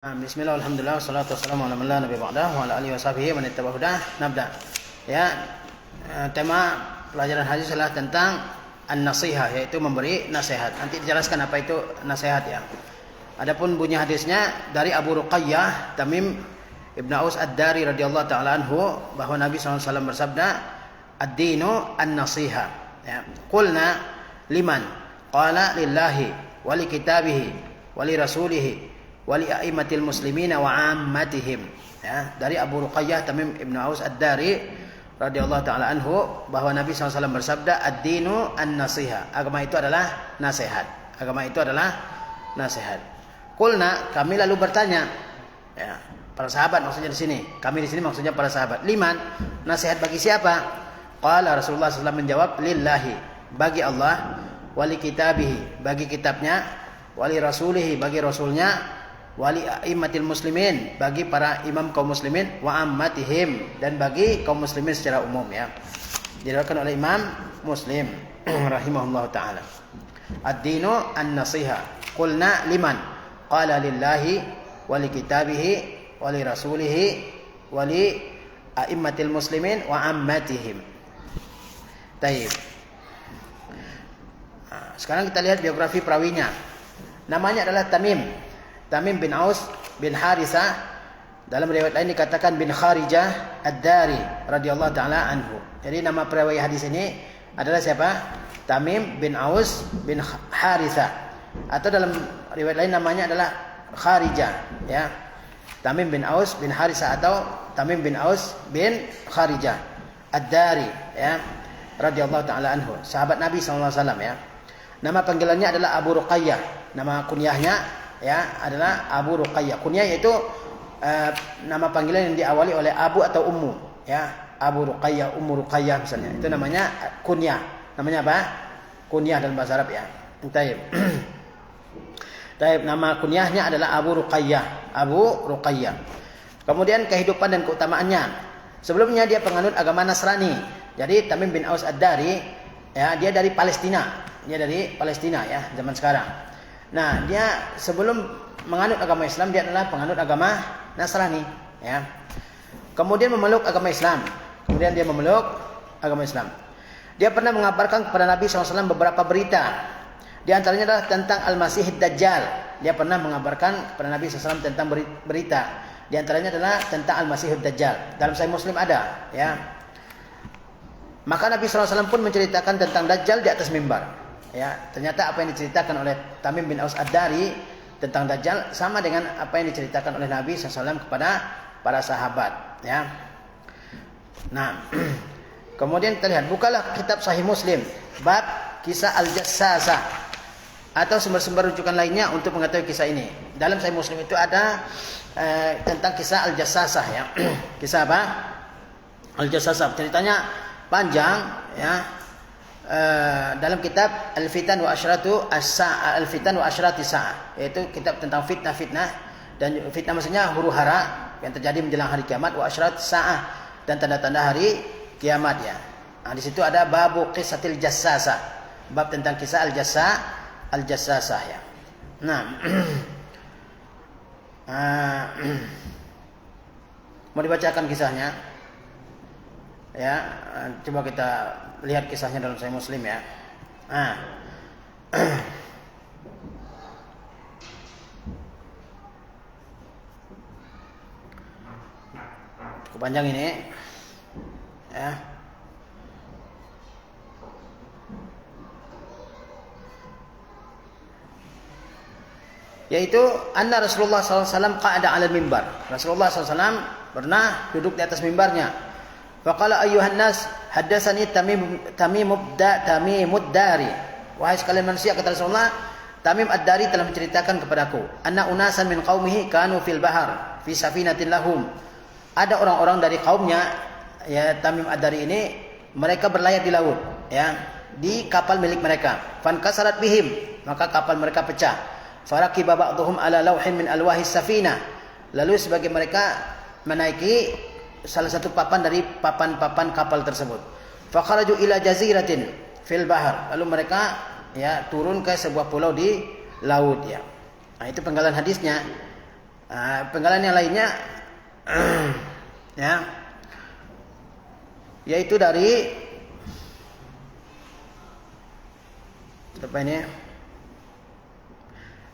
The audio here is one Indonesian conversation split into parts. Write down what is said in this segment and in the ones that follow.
Bismillah, alhamdulillah, wassalatu wassalamu ala man la nabiyya ba'dah wa ala alihi washabihi man ittaba'a hudah. Nabda. Ya, tema pelajaran hadis adalah tentang an-nasihah, yaitu memberi nasihat. Nanti dijelaskan apa itu nasihat ya. Adapun bunyi hadisnya dari Abu Ruqayyah Tamim Ibn Aus Ad-Dari radhiyallahu taala anhu bahwa Nabi SAW bersabda, "Ad-dinu an-nasihah." Ya. Qulna liman? Qala lillahi wa li kitabihi wa li rasulihi wali a'immatil muslimina wa ammatihim. Ya, dari Abu Ruqayyah Tamim Ibn Aus Ad-Dari radhiyallahu taala anhu bahwa Nabi SAW bersabda, ad-dinu an-nasiha. Agama itu adalah nasihat. Agama itu adalah nasihat. Qulna, kami lalu bertanya, ya, para sahabat maksudnya di sini. Kami di sini maksudnya para sahabat. Liman? Nasihat bagi siapa? Qala Rasulullah SAW menjawab, lillahi, bagi Allah, wali kitabihi, bagi kitabnya, wali rasulihi, bagi rasulnya, wali a'immatil muslimin, bagi para imam kaum muslimin, wa ammatihim, dan bagi kaum muslimin secara umum ya. Diriwayatkan oleh Imam Muslim rahimahullah taala. Ad-dinu an-nasiha. Qulna liman? Qala lillahi wali kitabihi wali rasulihi wali a'immatil muslimin wa ammatihim. Baik. Sekarang kita lihat biografi perawinya. Namanya adalah Tamim bin Aus bin Harisah. Dalam riwayat lain dikatakan bin Kharijah Ad-Dari radhiyallahu taala anhu. Jadi nama perawi hadis ini adalah siapa? Tamim bin Aus bin Harisah. Atau dalam riwayat lain namanya adalah Kharijah, ya. Tamim bin Aus bin Harisah atau Tamim bin Aus bin Kharijah Ad-Dari, ya, radhiyallahu taala anhu. Sahabat Nabi sallallahu alaihi wasallam, ya. Nama panggilannya adalah Abu Ruqayyah. Nama kunyahnya ya adalah Abu Ruqayyah. Kunyah yaitu nama panggilan yang diawali oleh Abu atau Ummu, ya. Abu Ruqayyah, Ummu Ruqayyah misalnya. Itu namanya kunyah. Namanya apa? Kunyah dalam bahasa Arab, ya. Taib. Taib, nama kunyahnya adalah Abu Ruqayyah. Abu Ruqayyah. Kemudian kehidupan dan keutamaannya. Sebelumnya dia penganut agama Nasrani. Jadi Tamim bin Aus Ad-Dari, ya, dia dari Palestina. Dia dari Palestina, ya, zaman sekarang. Nah, dia sebelum menganut agama Islam, dia adalah penganut agama Nasrani, ya. Kemudian memeluk agama Islam. Kemudian dia memeluk agama Islam. Dia pernah mengabarkan kepada Nabi SAW beberapa berita. Di antaranya adalah tentang Al-Masih Dajjal. Dia pernah mengabarkan kepada Nabi SAW tentang berita. Di antaranya adalah tentang Al-Masih Dajjal. Dalam Sahih Muslim ada, ya. Maka Nabi SAW pun menceritakan tentang Dajjal di atas mimbar. Ya, ternyata apa yang diceritakan oleh Tamim bin Aus Ad-Dari tentang Dajjal sama dengan apa yang diceritakan oleh Nabi SAW kepada para sahabat, ya. Nah, kemudian kita lihat, bukalah kitab Sahih Muslim bab kisah Al-Jassasah atau sumber-sumber rujukan lainnya untuk mengetahui kisah ini. Dalam Sahih Muslim itu ada tentang kisah Al-Jassasah, ya. Kisah apa? Al-Jassasah, ceritanya panjang, ya. Dalam kitab Al-Fitan wa Asyratu As-Sa'ah, Al-Fitan wa Asyrati Sa'ah, yaitu kitab tentang fitnah-fitnah, dan fitnah maksudnya huru-hara yang terjadi menjelang hari kiamat, wa Asyrat Sa'ah, dan tanda-tanda hari kiamat, ya. Nah, di situ ada babu qisatil jassasah, bab tentang kisah Al-Jassasah, ya. Nah, mau dibacakan kisahnya, ya. Coba kita lihat kisahnya dalam Sahih Muslim, ya. Nah, cukup panjang ini, ya. Yaitu anna Rasulullah SAW qa'ada 'alal mimbar. Rasulullah SAW pernah duduk di atas mimbarnya. Faqala ayyuhan nas haddatsani Tamimud Dari. Wahai sekalian manusia, kata Rasulullah, Tamim Ad-Dari telah menceritakan kepadaku, anna unasan min qaumihi kanu fil bahar fi safinatin lahum. Ada orang-orang dari kaumnya, ya, Tamim Ad-Dari ini, mereka berlayar di laut, ya, di kapal milik mereka. Fankasarat bihim, maka kapal mereka pecah. Faraqiba ba'dhum ala lawhin min alwahis safinah. Lalu sebagian mereka menaiki salah satu papan dari papan-papan kapal tersebut. Fakharaju ila jaziratin fil bahar. Lalu mereka, ya, turun ke sebuah pulau di laut, ya. Nah, itu penggalan hadisnya. Penggalan yang lainnya ya, yaitu dari apa ini?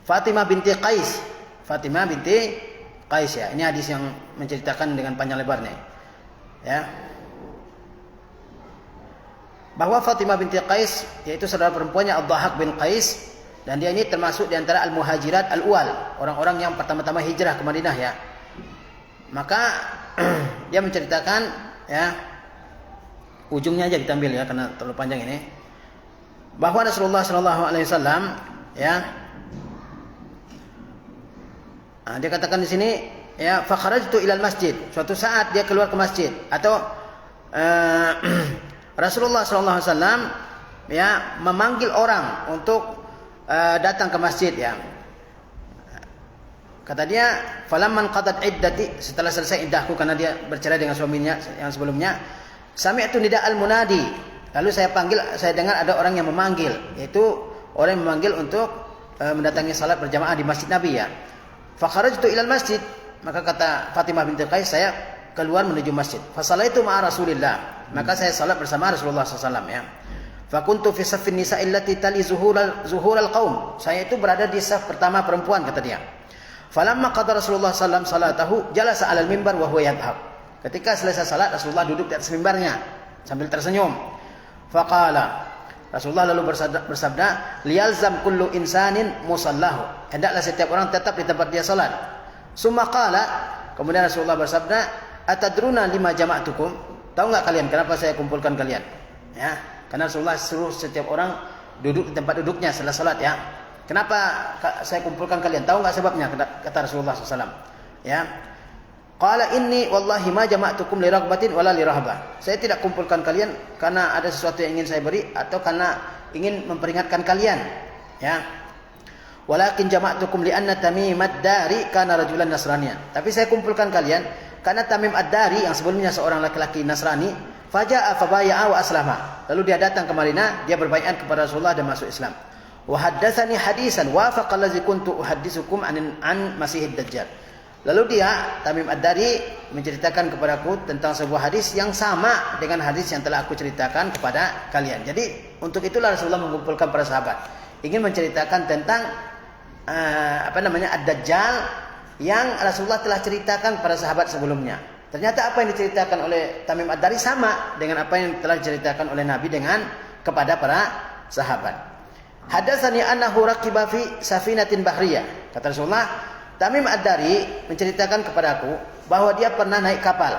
Fatimah binti Qais. Fatimah binti Qais ya. Ini hadis yang menceritakan dengan panjang lebarnya. Ya. Bahwa Fatimah binti Qais yaitu saudara perempuannya Ad-Dhahhak bin Qais, dan dia ini termasuk di antara al-muhajirat al-uwal, orang-orang yang pertama-tama hijrah ke Madinah ya. Maka dia menceritakan ya, ujungnya aja kita ambil ya karena terlalu panjang ini. Bahwa Rasulullah sallallahu alaihi wasallam ya, dia katakan di sini ya, fa kharajtu ilal masjid. Suatu saat dia keluar ke masjid, atau Rasulullah sallallahu alaihi wasallam ya memanggil orang untuk datang ke masjid ya. Kata dia, falamman qadat iddati, setelah selesai iddahku karena dia bercerai dengan suaminya yang sebelumnya, sami'tu nida'al munadi. Lalu saya dengar ada orang yang memanggil, yaitu orang yang memanggil untuk mendatangi salat berjamaah di masjid Nabi ya. Fa kharajtu ilal masjid, maka kata Fatimah binti Qais, saya keluar menuju masjid. Fa sallaitu ma'a Rasulillah, maka saya salat bersama Rasulullah SAW ya. Fa kuntu fi saffin nisa'i allati tali zuhural qaum. Saya itu berada di saf pertama perempuan, kata dia. Falamma qada Rasulullah SAW salatahu jalasa 'alal mimbar wa huwa yadhhab. Ketika selesai salat, Rasulullah duduk di atas mimbarnya sambil tersenyum. Faqala, Rasulullah lalu bersabda, liyalzam kullu insanin musallahu. Hendaklah setiap orang tetap di tempat dia salat. Summa qala, kemudian Rasulullah bersabda, atadruna lima jama'tukum? Tahu enggak kalian kenapa saya kumpulkan kalian? Ya, karena Rasulullah suruh setiap orang duduk di tempat duduknya setelah salat ya. Kenapa saya kumpulkan kalian? Tahu enggak sebabnya? Kata Rasulullah SAW. Ya. Qala inni wallahi ma jama'tukum li raghbatin wala li rahbah. Saya tidak kumpulkan kalian karena ada sesuatu yang ingin saya beri atau karena ingin memperingatkan kalian. Ya. Walakin jama'tukum li anna Tamim ad-Dari kana rajulan Nasraniyan. Tapi saya kumpulkan kalian karena Tamim ad-Dari yang sebelumnya seorang laki-laki Nasrani, faja'a fabaya'a wa aslama. Lalu dia datang ke Madinah, dia berbaiat kepada Rasulullah dan masuk Islam. Wa haddatsani hadisan wafaqa allazi kuntu uhadditsukum an Masihid Dajjal. Lalu dia, Tamim ad-Dari, menceritakan kepadaku tentang sebuah hadis yang sama dengan hadis yang telah aku ceritakan kepada kalian. Jadi untuk itulah Rasulullah mengumpulkan para sahabat, ingin menceritakan tentang ad-Dajjal yang Rasulullah telah ceritakan kepada sahabat sebelumnya. Ternyata apa yang diceritakan oleh Tamim ad-Dari sama dengan apa yang telah diceritakan oleh Nabi kepada para sahabat. Hadatsani annahu raqiba fi safinatin bahriyah. Kata Rasulullah, Tamim ad-Dari menceritakan kepadaku bahwa dia pernah naik kapal.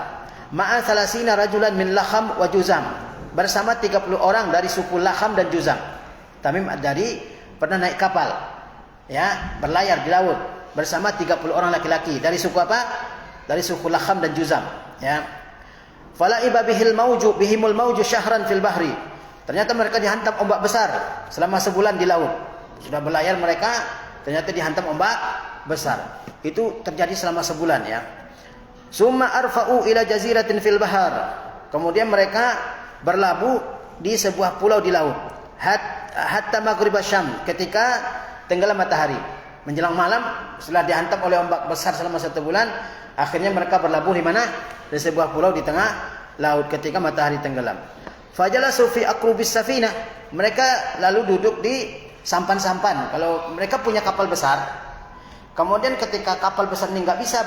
Ma'a salasina rajulan min Lakham wa Juzam. Bersama 30 orang dari suku Lakham dan Juzam. Tamim ad-Dari pernah naik kapal. Ya, berlayar di laut bersama 30 orang laki-laki dari suku apa? Dari suku Lakham dan Juzam, ya. Fala'iba bihimul mauju syahran fil bahri. Ternyata mereka dihantam ombak besar selama sebulan di laut. Sudah berlayar mereka, ternyata dihantam ombak besar. Itu terjadi selama sebulan ya. Summa arfa'u ila jaziratin fil bahar. Kemudian mereka berlabuh di sebuah pulau di laut. Hatta maghrib Syam, ketika tenggelam matahari. Menjelang malam setelah dihantam oleh ombak besar selama 1 bulan, akhirnya mereka berlabuh di mana? Di sebuah pulau di tengah laut ketika matahari tenggelam. Fajalasu fi aqrubis safinah. Mereka lalu duduk di sampan-sampan. Kalau mereka punya kapal besar, kemudian ketika kapal besar ini nggak bisa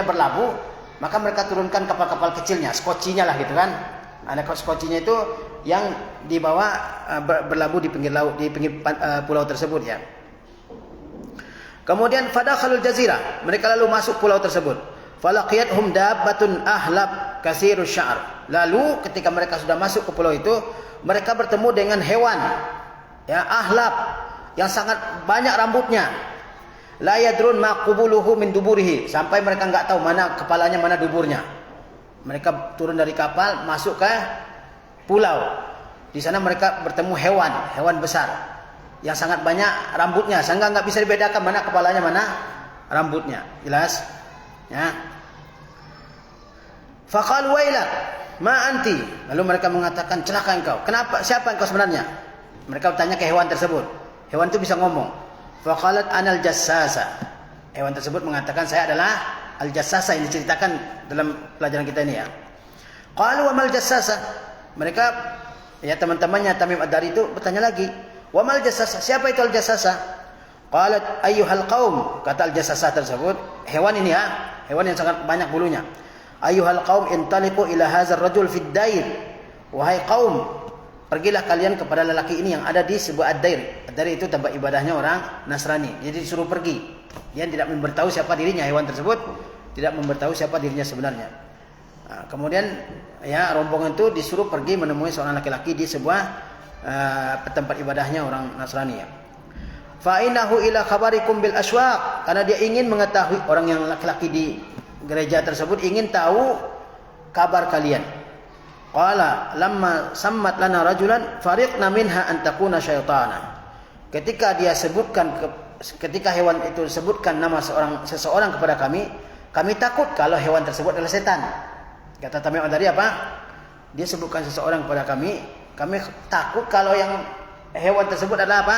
berlabuh, maka mereka turunkan kapal-kapal kecilnya, skocinya lah gitu kan. Ada skocinya itu yang dibawa berlabuh di pinggir laut, di pinggir pulau tersebut ya. Kemudian fadakhalul jazirah, mereka lalu masuk pulau tersebut. Falaqiyathum dabbatun ahlab kasirus sya'r. Lalu ketika mereka sudah masuk ke pulau itu, mereka bertemu dengan hewan ya, ahlab, yang sangat banyak rambutnya. La yadrun ma qubuluhu min duburihi, sampai mereka enggak tahu mana kepalanya, mana duburnya. Mereka turun dari kapal masuk ke pulau. Di sana mereka bertemu hewan besar yang sangat banyak rambutnya, sehingga enggak bisa dibedakan mana kepalanya, mana rambutnya. Jelas? Ya. Faqal wailak ma anti. Lalu mereka mengatakan, celaka engkau. Kenapa? Siapa engkau sebenarnya? Mereka bertanya ke hewan tersebut. Hewan itu bisa ngomong. Faqalat anal jassasa. Hewan tersebut mengatakan saya adalah al-jassasa, yang diceritakan dalam pelajaran kita ini ya. Qalu wa mal jassasa. Mereka ya teman-temannya Tamim Ad-Dari itu bertanya lagi, wa mal jassasa, siapa itu al-jassasa? Qalat ayyuhal qaum, kata al-jassasa tersebut, hewan ini ya, hewan yang sangat banyak bulunya. Ayyuhal qaum intaliqu ila hadzal rajul fid dair. Wahai kaum, pergilah kalian kepada lelaki ini yang ada di sebuah ad-dair. Ad-dair itu tempat ibadahnya orang Nasrani. Jadi disuruh pergi. Dia tidak memberitahu siapa dirinya, hewan tersebut tidak memberitahu siapa dirinya sebenarnya. Nah, kemudian ya rombongan itu disuruh pergi menemui seorang laki-laki di sebuah tempat ibadahnya orang Nasrani ya. Fa innahu ila khabarikum bil aswaq, karena dia ingin mengetahui, orang yang laki-laki di gereja tersebut ingin tahu kabar kalian. Qala lamma sammat lana rajulan fariqna minha an takuna syaitana. Ketika dia sebutkan ketika hewan itu sebutkan nama seseorang kepada kami takut kalau hewan tersebut adalah setan. Kata Tamim Ad-Dari apa? Dia sebutkan seseorang kepada kami takut kalau yang hewan tersebut adalah apa?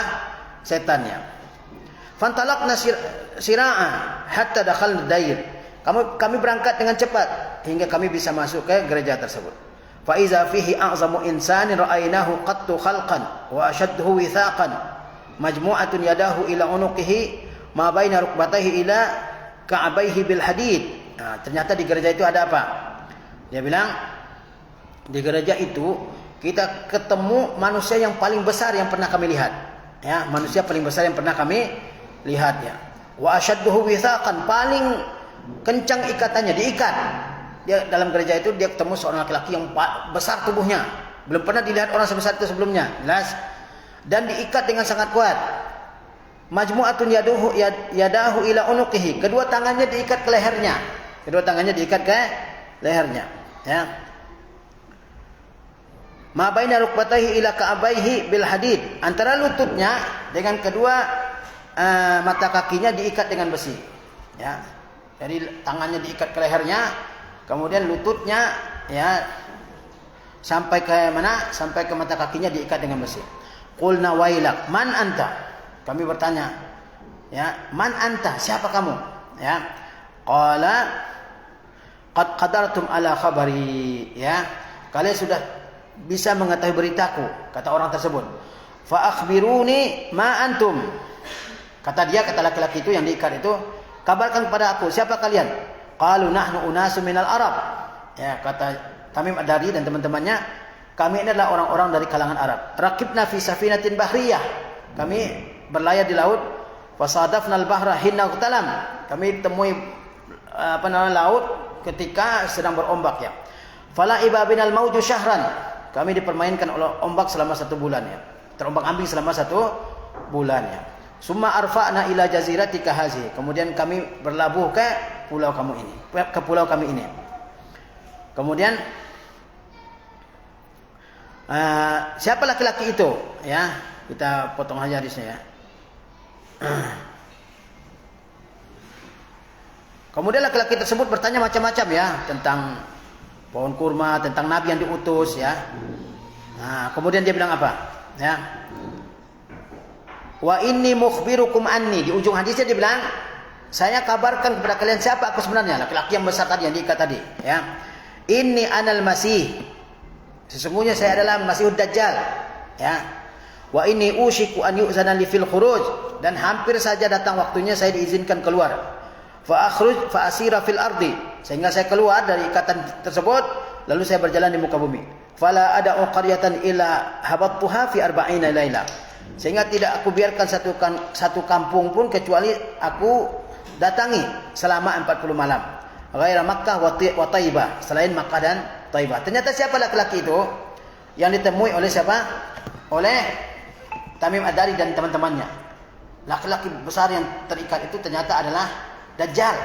Setannya. Fantalaqna sira'a hatta dakhalna dair. Kami berangkat dengan cepat hingga kami bisa masuk ke gereja tersebut. Fa iza fihi a'zamu insanin ra'aynahu qattu khalqan wa ashadduhu withaqan majmu'atun yadahu ila unuqihi ma baina rukbatayhi ila ka'bayhi bil hadid. Nah, ternyata di gereja itu ada apa? Dia bilang di gereja itu kita ketemu manusia yang paling besar yang pernah kami lihat. Ya, manusia paling besar yang pernah kami lihat ya. Wa ashadduhu withaqan, paling kencang ikatannya, diikat. Dia dalam gereja itu dia ketemu seorang laki-laki yang besar tubuhnya. Belum pernah dilihat orang sebesar itu sebelumnya, jelas. Dan diikat dengan sangat kuat. Majmu'atun yadahu ila unuqihi. Kedua tangannya diikat ke lehernya. Ya. Ma baina rukbatayhi ila ka'bayhi bil hadid. Antara lututnya dengan kedua mata kakinya diikat dengan besi. Ya. Jadi tangannya diikat ke lehernya, kemudian lututnya ya sampai ke mana? Sampai ke mata kakinya diikat dengan besi. Qulna wailak, man anta? Kami bertanya, ya, man anta? Siapa kamu? Ya. Qala qad qadartum ala khabari, ya. Kalian sudah bisa mengetahui beritaku, kata orang tersebut. Fa akhbiruni ma antum. Kata laki-laki itu yang diikat itu, kabarkan kepada aku, siapa kalian? Qalu nahnu unasu minal Arab. Ya, kata Tamim Ad-Dari dan teman-temannya, kami ini adalah orang-orang dari kalangan Arab. Raqibna fi safinatin bahriyah. Kami berlayar di laut. Fasadafnal bahra hinna qtalam. Kami temui laut ketika sedang berombak ya. Fala ibabinal mauju syahran. Kami dipermainkan oleh ombak selama 1 bulan ya. Terombak-ambing selama 1 bulan ya. Summa arfa'na ila jaziratika hazi. Kemudian kami berlabuh ke pulau kami ini. Kemudian siapa laki-laki itu? Ya, kita potong aja hadisnya ya. Kemudian laki-laki tersebut bertanya macam-macam ya tentang pohon kurma, tentang nabi yang diutus ya. Nah, kemudian dia bilang apa? Ya. Wa inni mukhbirukum anni. Di ujung hadisnya dia bilang, saya kabarkan kepada kalian siapa aku sebenarnya, laki-laki yang besar tadi yang diikat tadi, ya. Inni anal masih. Sesungguhnya saya adalah Masihud Dajjal, ya. Wa inni ushiku an yu'zana li fil khuruj, dan hampir saja datang waktunya saya diizinkan keluar. Fa akhruj fa asira fil ardi, sehingga saya keluar dari ikatan tersebut lalu saya berjalan di muka bumi. Fala ada qaryatan illa habattuha fi 40 laila. Sehingga tidak aku biarkan satu kampung pun kecuali aku datangi selama 40 malam. Ghaira Makkah wa Taibah, selain Makkah dan Taibah. Ternyata siapa laki-laki itu yang ditemui oleh siapa? Oleh Tamim Ad-Dari dan teman-temannya. Laki-laki besar yang terikat itu ternyata adalah Dajjal.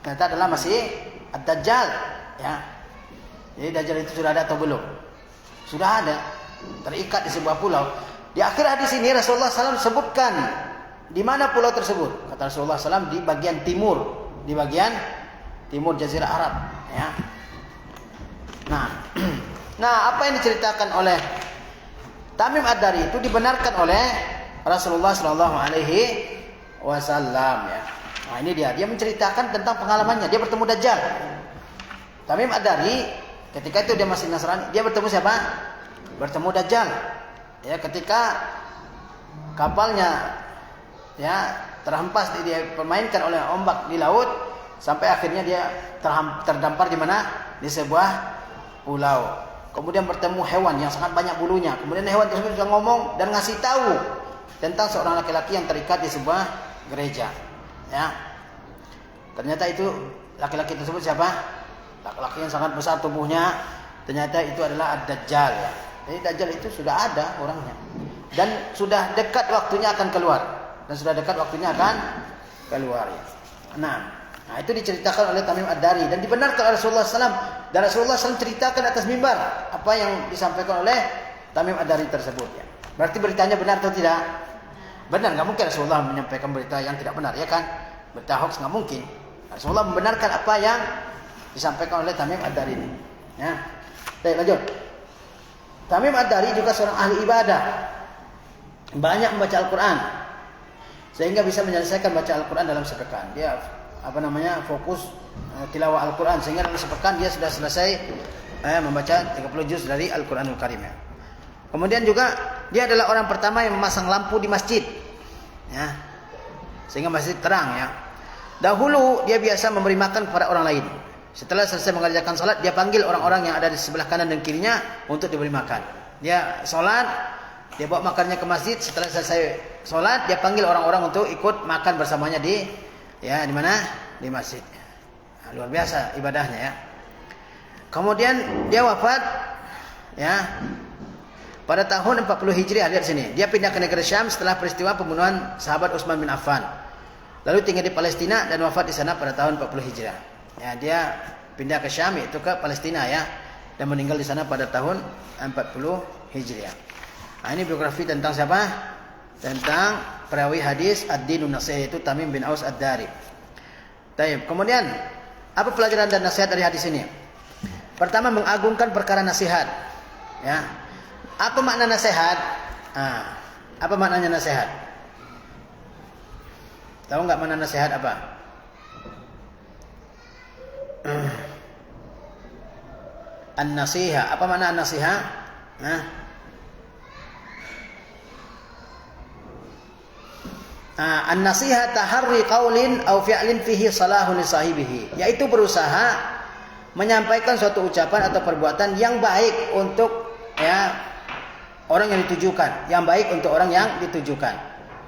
Ternyata adalah masih Ad-Dajjal, ya. Jadi Dajjal itu sudah ada atau belum? Sudah ada, terikat di sebuah pulau. Di akhir hadis ini Rasulullah SAW sebutkan di mana pulau tersebut. Kata Rasulullah SAW di bagian timur, di bagian timur Jazirah Arab, ya. Nah, apa yang diceritakan oleh Tamim Ad-Dari itu dibenarkan oleh Rasulullah SAW wasallam ya. Nah, ini dia menceritakan tentang pengalamannya. Dia bertemu Dajjal. Tamim Ad-Dari ketika itu dia masih Nasrani, dia bertemu siapa? Bertemu Dajjal. Ya, ketika kapalnya ya terhempas, dia permainkan oleh ombak di laut sampai akhirnya dia terdampar di mana? Di sebuah pulau. Kemudian bertemu hewan yang sangat banyak bulunya. Kemudian hewan tersebut sudah ngomong dan ngasih tahu tentang seorang laki-laki yang terikat di sebuah gereja. Ya. Ternyata itu laki-laki tersebut siapa? Laki-laki yang sangat besar tubuhnya. Ternyata itu adalah Ad-Dajjal ya. Jadi Dajjal itu sudah ada orangnya. Dan sudah dekat waktunya akan keluar. Dan sudah dekat waktunya akan keluar ya. Nah, itu diceritakan oleh Tamim Ad-Dari dan dibenarkan oleh Rasulullah SAW. Dan Rasulullah SAW ceritakan atas mimbar apa yang disampaikan oleh Tamim Ad-Dari tersebut ya. Berarti beritanya benar atau tidak? Benar, nggak mungkin Rasulullah menyampaikan berita yang tidak benar, ya kan? Berita hoax nggak mungkin. Rasulullah membenarkan apa yang disampaikan oleh Tamim Ad-Dari ini. Ya. Baik, lanjut. Tamim Ad-Dari juga seorang ahli ibadah. Banyak membaca Al-Quran. Sehingga bisa menyelesaikan baca Al-Quran dalam sepekan. Dia fokus tilawah Al-Quran. Sehingga dalam sepekan dia sudah selesai membaca 30 juz dari Al-Quranul Karim. Ya. Kemudian juga dia adalah orang pertama yang memasang lampu di masjid. Ya. Sehingga masjid terang ya. Dahulu dia biasa memberi makan kepada orang lain. Setelah selesai mengerjakan salat, dia panggil orang-orang yang ada di sebelah kanan dan kirinya untuk diberi makan. Dia salat, dia bawa makannya ke masjid. Setelah selesai salat, dia panggil orang-orang untuk ikut makan bersamanya di mana? Di masjid. Nah, luar biasa ibadahnya ya. Kemudian dia wafat ya pada tahun 40 Hijriah. Lihat sini. Dia pindah ke negeri Syam setelah peristiwa pembunuhan sahabat Utsman bin Affan. Lalu tinggal di Palestina dan wafat di sana pada tahun 40 Hijriah. Ya, dia pindah ke Syam, yaitu ke Palestina ya, dan meninggal di sana pada tahun 40 Hijriah. Nah, ini biografi tentang siapa? Tentang perawi hadis Ad-Dinun Nasihah, yaitu Tamim bin Aus Ad-Dari. Baik, kemudian apa pelajaran dan nasihat dari hadis ini? Pertama, mengagungkan perkara nasihat. Ya. Apa makna nasihat? Apa maknanya nasihat? Tahu nggak makna nasihat apa? An-nasiha. Apa makna an-nasiha? An-nasiha taharri qaulin aw fi'lin fihi salahun li sahibihi, yaitu berusaha menyampaikan suatu ucapan atau perbuatan yang baik untuk orang yang ditujukan, yang baik untuk orang yang ditujukan.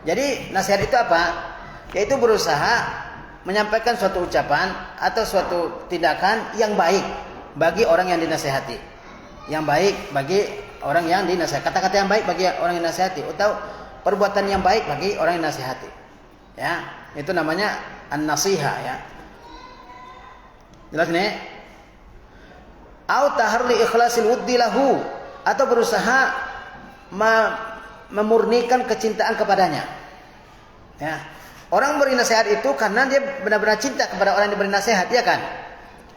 Jadi nasihat itu apa? Yaitu berusaha menyampaikan suatu ucapan atau suatu tindakan yang baik bagi orang yang dinasihati. Yang baik bagi orang yang dinasihati. Kata-kata yang baik bagi orang yang dinasihati atau perbuatan yang baik bagi orang yang dinasihati. Ya, itu namanya an-nasiha ya. Jelas nih? Au taharli ikhlasil wuddi lahu, atau berusaha memurnikan kecintaan kepadanya. Ya. Orang beri nasihat itu karena dia benar-benar cinta kepada orang yang diberi nasihat, ya kan?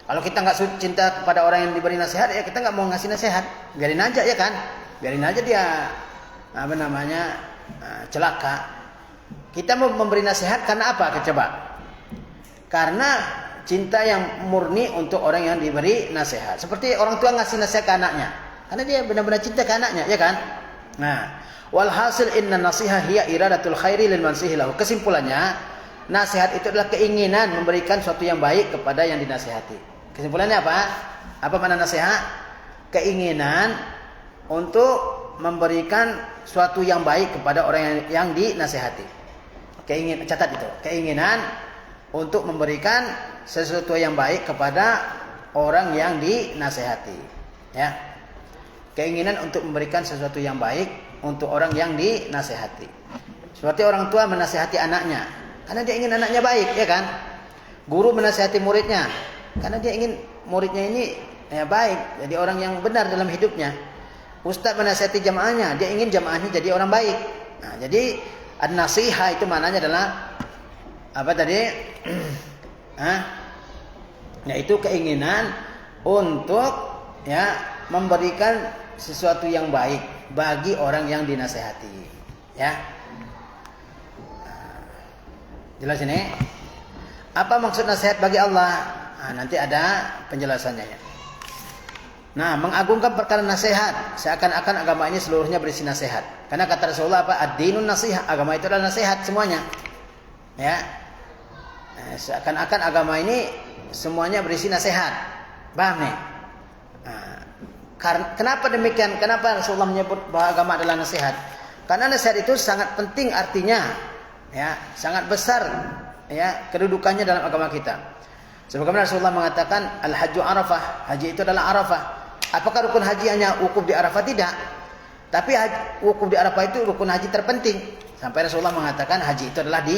Kalau kita nggak cinta kepada orang yang diberi nasihat, ya kita nggak mau ngasih nasihat, biarin aja, ya kan? Biarin aja dia celaka. Kita mau memberi nasihat karena apa? Coba. Karena cinta yang murni untuk orang yang diberi nasihat. Seperti orang tua ngasih nasihat ke anaknya, karena dia benar-benar cinta ke anaknya, ya kan? Nah. Walhasil inna nasiha hiya iradatul khairi lil mansihi lahu. Kesimpulannya, nasihat itu adalah keinginan memberikan sesuatu yang baik kepada yang dinasihati. Kesimpulannya apa? Apa makna nasihat? Keinginan untuk memberikan sesuatu yang baik kepada orang yang dinasihati. Catat itu. Keinginan untuk memberikan sesuatu yang baik kepada orang yang dinasihati. Ya. Keinginan untuk memberikan sesuatu yang baik untuk orang yang dinasihati. Seperti orang tua menasihati anaknya karena dia ingin anaknya baik, ya kan? Guru menasihati muridnya karena dia ingin muridnya ini baik, jadi orang yang benar dalam hidupnya. Ustaz menasihati jamaahnya, dia ingin jamaahnya jadi orang baik. Nah, jadi an-nasiha itu maknanya adalah apa tadi? Yaitu keinginan untuk memberikan sesuatu yang baik bagi orang yang dinasehati, ya. Jelas ini? Apa maksud nasihat bagi Allah? Nanti ada penjelasannya ya. Nah, mengagungkan perkara nasihat, seakan-akan agama ini seluruhnya berisi nasihat. Karena kata Rasulullah apa? Ad-dinun nasihat, agama itu adalah nasihat semuanya. Ya. Seakan-akan agama ini semuanya berisi nasihat. Paham nih? Kenapa demikian? Kenapa Rasulullah menyebut bahwa agama adalah nasihat? Karena nasihat itu sangat penting artinya, ya, sangat besar ya kedudukannya dalam agama kita. Sebagaimana Rasulullah mengatakan al-hajju arafah, haji itu adalah arafah. Apakah rukun haji hanya wukuf di arafah? Tidak. Tapi wukuf di arafah itu rukun haji terpenting. Sampai Rasulullah mengatakan haji itu adalah di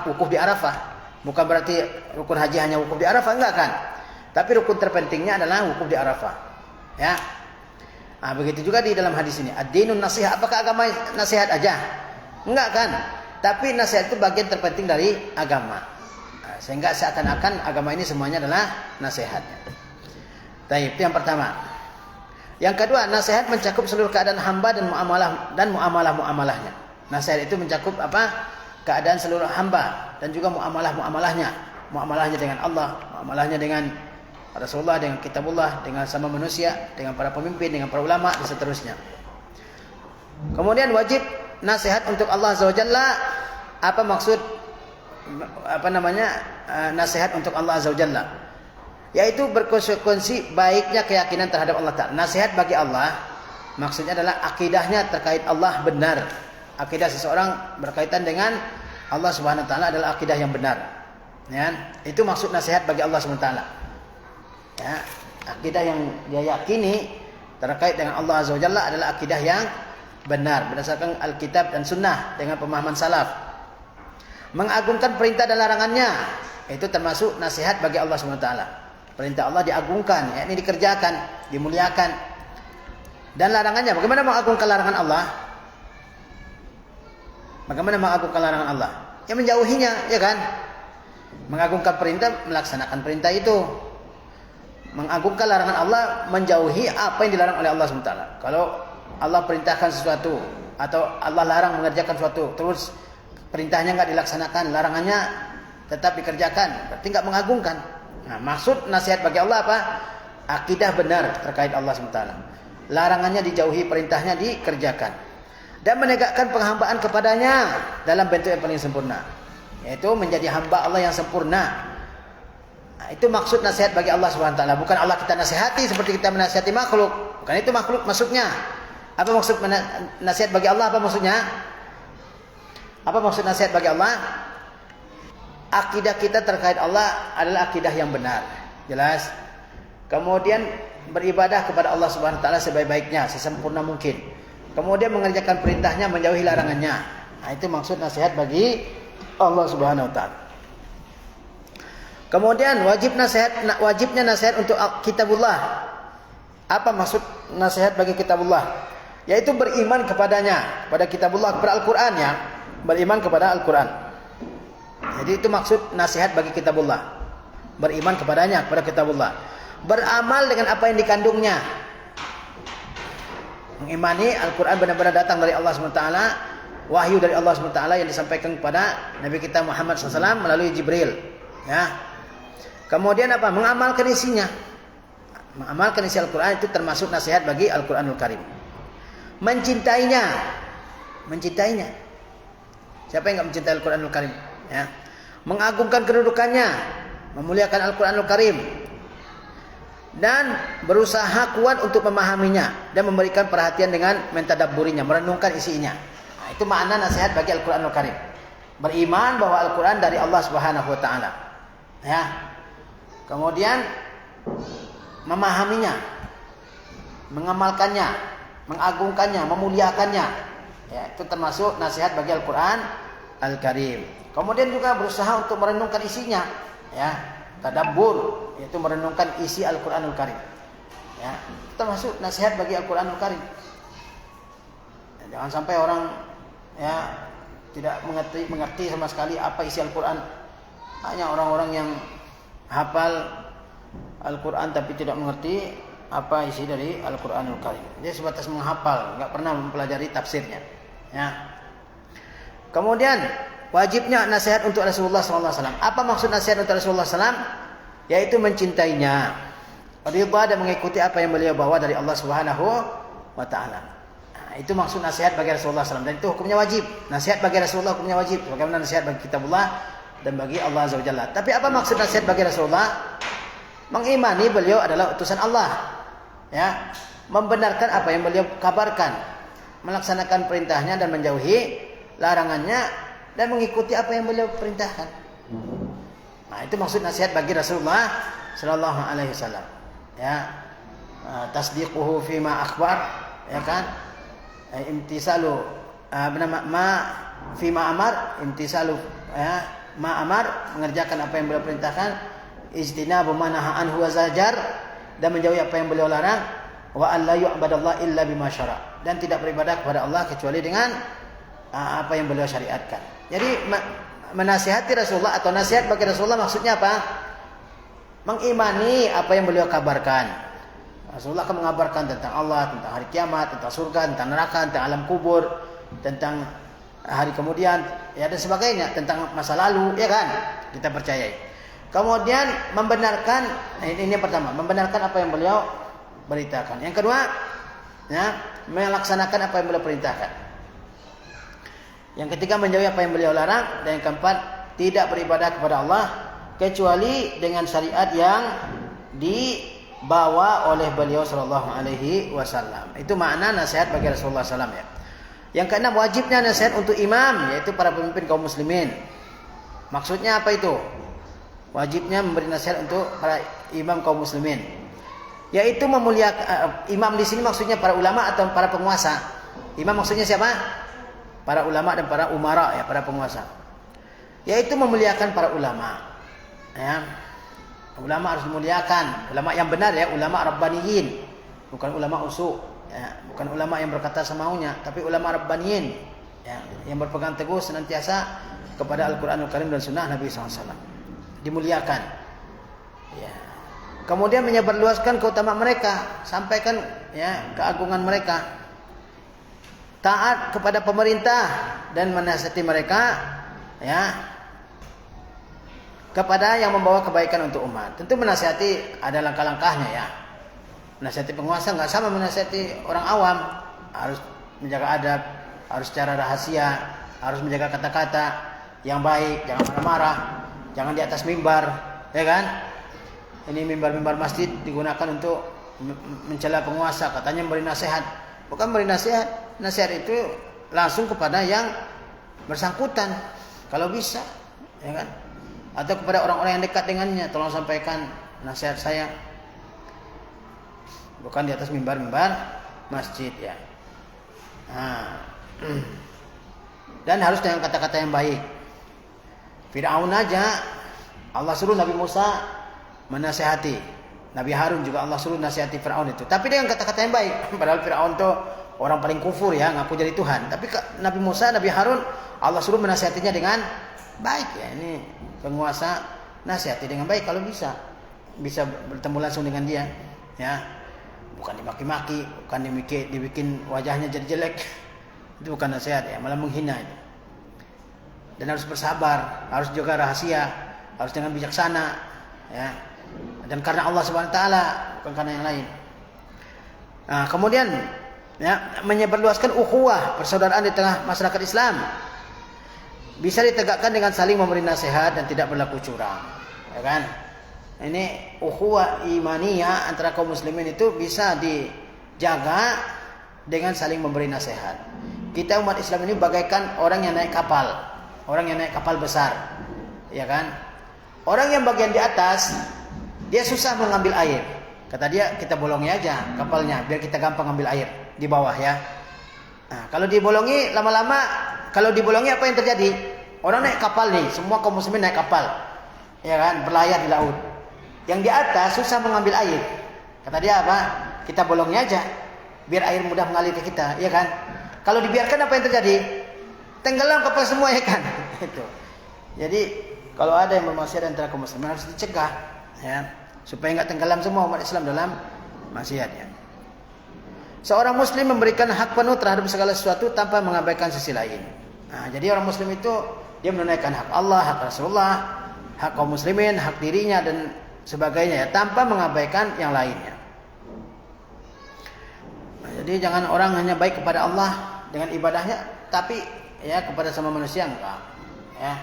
wukuf di arafah. Bukan berarti rukun haji hanya wukuf di arafah, enggak kan? Tapi rukun terpentingnya adalah wukuf di arafah. Ya. Begitu juga di dalam hadis ini. Ad-dinun nasihat. Apakah agama nasihat aja? Enggak kan? Tapi nasihat itu bagian terpenting dari agama. Sehingga seakan-akan agama ini semuanya adalah nasihat. Baik, itu yang pertama. Yang kedua, nasihat mencakup seluruh keadaan hamba dan muamalah-muamalahnya. Nasihat itu mencakup apa? Keadaan seluruh hamba dan juga muamalah-muamalahnya. Muamalahnya dengan Allah, muamalahnya dengan Rasulullah, dengan kitabullah, dengan sama manusia, dengan para pemimpin, dengan para ulama dan seterusnya. Kemudian wajib nasihat untuk Allah Azza wa Jalla. Apa maksud nasihat untuk Allah Azza wa Jalla? Yaitu berkonsekuensi baiknya keyakinan terhadap Allah Ta'ala. Nasihat bagi Allah maksudnya adalah akidahnya terkait Allah benar. Akidah seseorang berkaitan dengan Allah Subhanahu wa taala adalah akidah yang benar. Ya, itu maksud nasihat bagi Allah Subhanahu wa taala. Ya, akidah yang dia yakini terkait dengan Allah Azza wa Jalla adalah akidah yang benar berdasarkan Alkitab dan Sunnah dengan pemahaman salaf. Mengagungkan perintah dan larangannya itu termasuk nasihat bagi Allah Subhanahu wa taala. Perintah Allah diagungkan, yakni dikerjakan, dimuliakan. Dan larangannya, bagaimana mengagungkan larangan Allah? Bagaimana mengagungkan larangan Allah? Ya menjauhinya, ya kan? Mengagungkan perintah, melaksanakan perintah itu. Mengagungkan larangan Allah, menjauhi apa yang dilarang oleh Allah SWT. Kalau Allah perintahkan sesuatu atau Allah larang mengerjakan sesuatu, terus perintahnya enggak dilaksanakan, larangannya tetap dikerjakan, berarti enggak mengagungkan. Nah, maksud nasihat bagi Allah apa? Akidah benar terkait Allah SWT. Larangannya dijauhi, perintahnya dikerjakan. Dan menegakkan penghambaan kepadanya dalam bentuk yang paling sempurna, yaitu menjadi hamba Allah yang sempurna. Nah, itu maksud nasihat bagi Allah SWT. Bukan Allah kita nasihati seperti kita menasihati makhluk. Bukan itu makhluk maksudnya. Apa maksud nasihat bagi Allah? Apa maksudnya? Apa maksud nasihat bagi Allah? Akidah kita terkait Allah adalah akidah yang benar. Jelas? Kemudian beribadah kepada Allah Subhanahu wa taala sebaik-baiknya, sesempurna mungkin. Kemudian mengerjakan perintahnya, menjauhi larangannya. Nah, itu maksud nasihat bagi Allah Subhanahu wa taala. Kemudian wajibnya nasihat untuk kitabullah. Apa maksud nasihat bagi kitabullah? Yaitu beriman kepadanya, pada kitabullah, kepada Al-Qur'an ya. Beriman kepada Al-Qur'an. Jadi itu maksud nasihat bagi kitabullah. Beriman kepadanya, kepada kitabullah. Beramal dengan apa yang dikandungnya. Mengimani Al-Quran benar-benar datang dari Allah SWT. Wahyu dari Allah SWT yang disampaikan kepada Nabi kita Muhammad SAW melalui Jibril. Ya. Kemudian apa? Mengamalkan isinya. Mengamalkan isi Al-Quran itu termasuk nasihat bagi Al-Quranul Karim. Mencintainya. Mencintainya. Siapa yang enggak mencintai Al-Quranul Karim? Ya. Mengagungkan kedudukannya, memuliakan Al-Quranul Karim, dan berusaha kuat untuk memahaminya dan memberikan perhatian dengan mentadabburinya, merenungkan isinya. Nah, itu makna nasihat bagi Al-Quranul Karim. Beriman bahwa Al-Quran dari Allah Subhanahu wa taala. Ya. Kemudian memahaminya, mengamalkannya, mengagungkannya, memuliakannya. Ya, itu termasuk nasihat bagi Al-Quran Al-Karim. Kemudian juga berusaha untuk merenungkan isinya, ya, tadabbur, yaitu merenungkan isi Al-Quranul Karim. Ya, itu termasuk nasihat bagi Al-Quranul Karim. Jangan sampai orang ya tidak mengerti sama sekali apa isi Al-Quran. Hanya orang-orang yang hafal Al-Quran tapi tidak mengerti apa isi dari Al-Quranul Karim. Dia sebatas menghafal, enggak pernah mempelajari tafsirnya. Ya. Kemudian wajibnya nasihat untuk Rasulullah SAW. Apa maksud nasihat untuk Rasulullah SAW? Yaitu mencintainya, ridha dan mengikuti apa yang beliau bawa dari Allah Subhanahu wa taala. Nah, itu maksud nasihat bagi Rasulullah SAW, dan itu hukumnya wajib. Nasihat bagi Rasulullah hukumnya wajib, bagaimana nasihat bagi kitabullah dan bagi Allah Azza wa Jalla. Tapi apa maksud nasihat bagi Rasulullah? Mengimani beliau adalah utusan Allah, ya, membenarkan apa yang beliau kabarkan, melaksanakan perintahnya dan menjauhi larangannya, dan mengikuti apa yang beliau perintahkan. Nah, itu maksud nasihat bagi Rasulullah sallallahu alaihi wasallam. Ya. Tasdiquhu fima akhbar, ya kan? Imtisalu ma fima amar, imtisalu ya, ma amar, mengerjakan apa yang beliau perintahkan, ijtinabu ma naha anhu wa zajar, dan menjauhi apa yang beliau larang, wa alla yu'badallah illa bima syara', dan tidak beribadah kepada Allah kecuali dengan apa yang beliau syariatkan. Jadi menasihati Rasulullah atau nasihat bagi Rasulullah maksudnya apa? Mengimani apa yang beliau kabarkan. Rasulullah akan mengabarkan tentang Allah, tentang hari kiamat, tentang surga, tentang neraka, tentang alam kubur, tentang hari kemudian, ya, dan sebagainya, tentang masa lalu, ya kan? Kita percayai. Kemudian membenarkan, ini yang pertama, membenarkan apa yang beliau beritakan. Yang kedua, ya, melaksanakan apa yang beliau perintahkan. Yang ketiga, menjauhi apa yang beliau larang. Dan yang keempat, tidak beribadah kepada Allah kecuali dengan syariat yang dibawa oleh beliau sallallahu alaihi wasallam. Itu makna nasihat bagi Rasulullah SAW, ya. Yang keenam, wajibnya nasihat untuk imam, yaitu para pemimpin kaum muslimin. Maksudnya apa itu? Wajibnya memberi nasihat untuk para imam kaum muslimin, yaitu memuliakan. Imam di sini maksudnya para ulama atau para penguasa. Imam maksudnya siapa? Para ulama dan para umara, ya, para penguasa. Yaitu memuliakan para ulama. Ya. Ulama harus memuliakan, ulama yang benar, ya, ulama rabbaniyin, bukan ulama usu', ya, bukan ulama yang berkata semaunya, tapi ulama rabbaniyin, ya, yang berpegang teguh senantiasa kepada Al-Qur'anul Karim dan sunnah Nabi SAW. Dimuliakan. Ya. Kemudian menyebarluaskan keutamaan mereka, sampaikan, ya, keagungan mereka. Taat kepada pemerintah dan menasihati mereka, ya, kepada yang membawa kebaikan untuk umat. Tentu menasihati ada langkah-langkahnya, ya. Menasihati penguasa nggak sama menasihati orang awam. Harus menjaga adab, harus secara rahasia, harus menjaga kata-kata yang baik, jangan marah-marah, jangan di atas mimbar, ya kan? Ini mimbar-mimbar masjid digunakan untuk mencela penguasa, katanya memberi nasihat. Bukan memberi nasihat. Nasihat itu langsung kepada yang bersangkutan, kalau bisa, ya kan? Atau kepada orang-orang yang dekat dengannya, tolong sampaikan nasihat saya. Bukan di atas mimbar-mimbar masjid, ya. Nah. Dan harus dengan kata-kata yang baik. Fir'aun aja Allah suruh Nabi Musa menasihati. Nabi Harun juga Allah suruh nasihati Fir'aun itu. Tapi dengan kata-kata yang baik. Padahal Fir'aun itu orang paling kufur, ya, ngaku jadi Tuhan. Tapi Nabi Musa, Nabi Harun, Allah suruh menasihatinya dengan baik, ya. Ini penguasa, nasihati dengan baik kalau bisa. Bisa bertemu langsung dengan dia, ya. Bukan dimaki-maki, bukan dibikin wajahnya jadi jelek. Itu bukan nasihat, ya, malah menghina itu. Dan harus bersabar, harus jaga rahasia, harus dengan bijaksana, ya. Dan karena Allah Subhanahu wa taala, bukan karena yang lain. Nah, kemudian, ya, menyebarluaskan ukhuwah, persaudaraan di tengah masyarakat Islam. Bisa ditegakkan dengan saling memberi nasihat dan tidak berlaku curang, ya kan? Ini ukhuwah imaniyah antara kaum muslimin itu bisa dijaga dengan saling memberi nasihat. Kita umat Islam ini bagaikan orang yang naik kapal, orang yang naik kapal besar, ya kan? Orang yang bagian di atas, dia susah mengambil air. Kata dia, kita bolongi aja kapalnya biar kita gampang ambil air di bawah, ya. Nah, kalau dibolongi lama-lama, kalau dibolongi apa yang terjadi? Orang naik kapal nih, semua kaum muslimin naik kapal, ya kan, berlayar di laut. Yang di atas susah mengambil air. Kata dia apa? Kita bolongi aja biar air mudah mengalir ke kita, ya kan? Kalau dibiarkan apa yang terjadi? Tenggelam kapal semua, ya kan? Itu. Jadi kalau ada yang bermaksiat antara kaum muslimin harus dicegah, ya, supaya enggak tenggelam semua umat Islam dalam maksiatnya. Seorang muslim memberikan hak penuh terhadap segala sesuatu tanpa mengabaikan sisi lain. Nah, jadi orang muslim itu dia menunaikan hak Allah, hak Rasulullah, hak kaum muslimin, hak dirinya dan sebagainya ya, tanpa mengabaikan yang lainnya. Nah, jadi jangan orang hanya baik kepada Allah dengan ibadahnya, tapi ya kepada sama manusia enggak. Ya.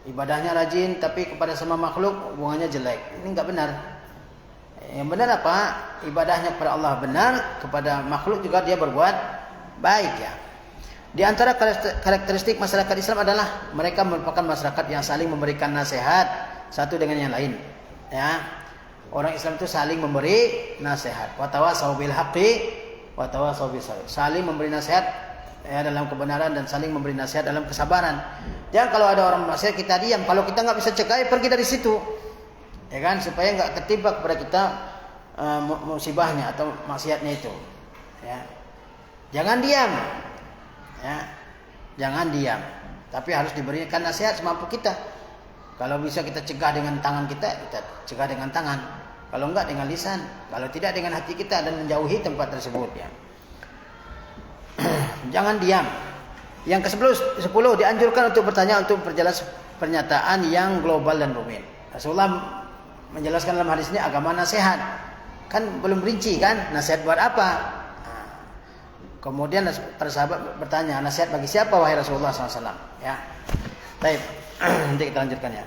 Ibadahnya rajin tapi kepada sama makhluk hubungannya jelek. Ini enggak benar. Yang benar apa? Ibadahnya kepada Allah benar, kepada makhluk juga dia berbuat baik ya. Di antara karakteristik masyarakat Islam adalah mereka merupakan masyarakat yang saling memberikan nasihat satu dengan yang lain. Ya. Orang Islam itu saling memberi nasihat. Wa tawasau bil haqqi wa tawasau bis sabr. Saling memberi nasihat ya, dalam kebenaran dan saling memberi nasihat dalam kesabaran. Jangan kalau ada orang nasihat kita diam. Kalau kita enggak bisa cegah, pergi dari situ. Ya kan, supaya enggak tertimpa kepada kita musibahnya atau maksiatnya itu. Ya. Jangan diam. Ya, jangan diam, tapi harus diberikan nasihat semampu kita. Kalau bisa kita cegah dengan tangan kita cegah dengan tangan. Kalau enggak dengan lisan, kalau tidak dengan hati kita dan menjauhi tempat tersebut ya. Jangan diam. Yang ke-10 dianjurkan untuk bertanya untuk perjelas pernyataan yang global dan rumit. Rasulullah menjelaskan dalam hadis ini agama nasihat. Kan belum rinci kan, nasihat buat apa? Kemudian para sahabat bertanya, nasihat bagi siapa wahai Rasulullah SAW? Ya, baik, nanti kita lanjutkan ya.